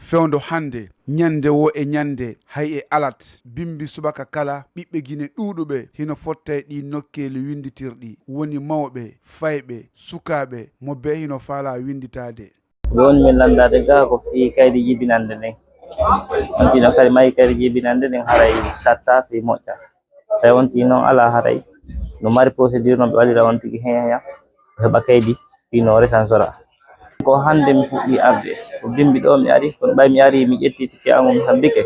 fewndo hande nyande wo e nyande hay e alat bimbi subaka kala ɓiɓɓe Guinée ɗuuɗuɓe hino fotta e ɗi nokkeli winditirɗi woni mawɓe fayɓe sukaɓe mo be hino faala winditade. Woni min landade ga ko fi kaydi jibinande nden wontino kadi mayi kaydi jibinande nden haray satta fi moƴƴa tawi wonti noon ala haray no mari procédure noon ɓe waɗira on tigi heya heɓa kaydi fino resansora ko hande mi fuɗɗi arde ko bimbi ɗo mi ari kono ɓay mi ari mi ƴetti tiki ango mi habbike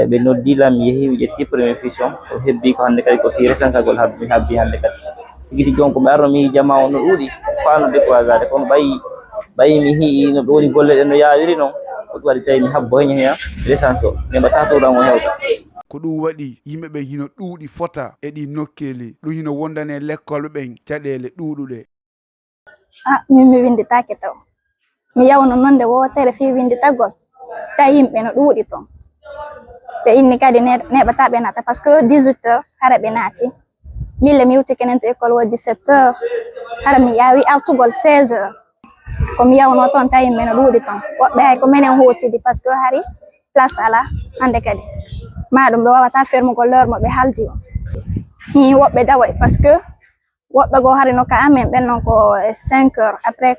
ɓe noddilam mi yeehi mi ƴetti premier fission ko hebbi ko hande kadi ko fi resansagol mi habbi hande kadi tigi tigi on ko ɓe arno mi jama o no ɗuuɗi fano découragade kono ɓayi mi hii no woni golle ɗen no yawiri noon ko ɗum waɗi tawi mi habbo heña heya resans o nde mbatta tawɗan o hewta ko ɗum waɗi yimɓeɓe hino ɗuuɗi fota e ɗi nokkeli ɗum hino wondane lekkolɓe ɓen caɗele ɗuuɗuɗe. Min mi winditake taw mi yawno nonde wotere fi winditagol tawi yimɓe no ɗuuɗi toon ɓe inni kadi neɓata ɓe nata par ce que 18h hara ɓe naati mille mi yewti kenen to école wo 17h hara mi yawi artugol 16h ko mi yawno toon tawi yimɓe no ɗuuɗi toon woɓɓe hay ko minen hotidi par ce que hari place ala hande kadi maɗum ɓe wawata fermugol l'heure mo ɓe haldi o hi woɓɓe dawoy par ce que woɓɓe go hari no ka amen ɓen noon ko 5h après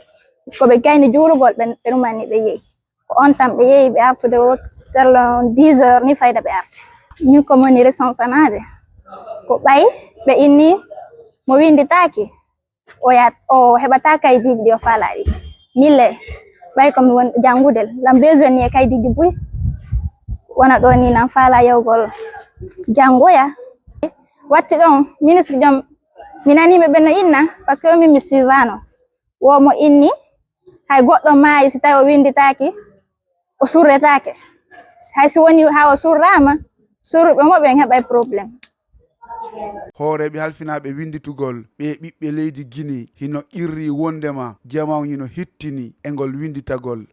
ko ɓe gayni juulugol ɓe ɗumani ɓe yeehi ko on tan ɓe yeehi ɓe artude o tel 10h ni fayda ɓe arti min ko moni recensanade ko ɓay ɓe inni mo winditaki o heɓata kaydiji ɗi o faalaɗi mille ɓay komi won janngudel lam besoin ni e kaydiji buy wona ɗo ni nan faala yawgol janngoya watti ɗon ministre jom mi naniɓe ɓe no inna par ce que min mi suivano womo inni hay goɗɗo maayi si tawi o winditaki o surretake hay si woni ha o surrama surɓe mo ɓen heɓay probléme. Hooreɓe halfinaɓe winditugol ɓe ɓiɓɓe leydi Guinée hino irri wondema jamaw hino hittini e ngol winditagol.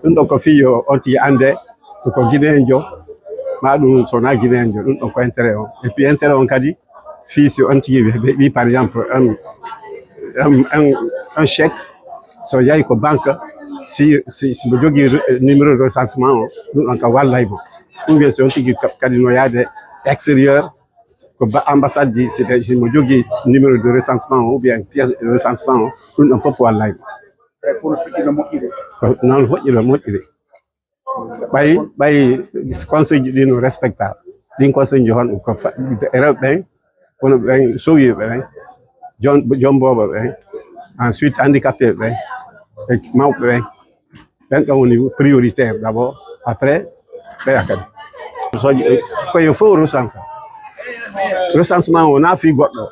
Ɗum ɗo ko fiyo onti ande soko Guinéenjo ma ɗum sona Guinéenjo ɗum ɗo ko intérêt on et puis intérêt on kadi fi si on tigi ɓe ɓi par exemple un chèque so yahi ko banque si mo jogui numéro de recensement o ɗum ɗon ka wallaymo ou bien so on tigi kadi no yaade extérieur ko ambassade ji si mo jogui numéro de recensement ou bien pièce de recensement o ɗum ɗon fof wallaymo noon foƴƴino moƴƴiri ɓay conseil ji ɗi no respecta ɗin conseil ji hon ko rewɓe ɓen kono ɓen sowiɓe ɓen jomboɓe ɓen ensuite handicapé ɓen e mawɓe ɓen ɓen ɗon woni prioritaire d'abord après ɓeya kadi soji koye fof recensement o na fi goɗɗo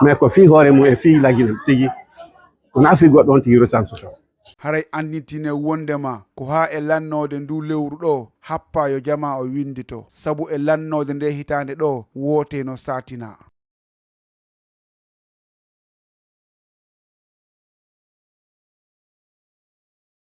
mais ko fi hoore mum e fi lagine tigi wona fi goɗɗo on tigi recense to haray andintine wondema ko ha e lannode ndu lewru ɗo happa yo jama o windito sabu e lannode nde hitande ɗo wote no satina.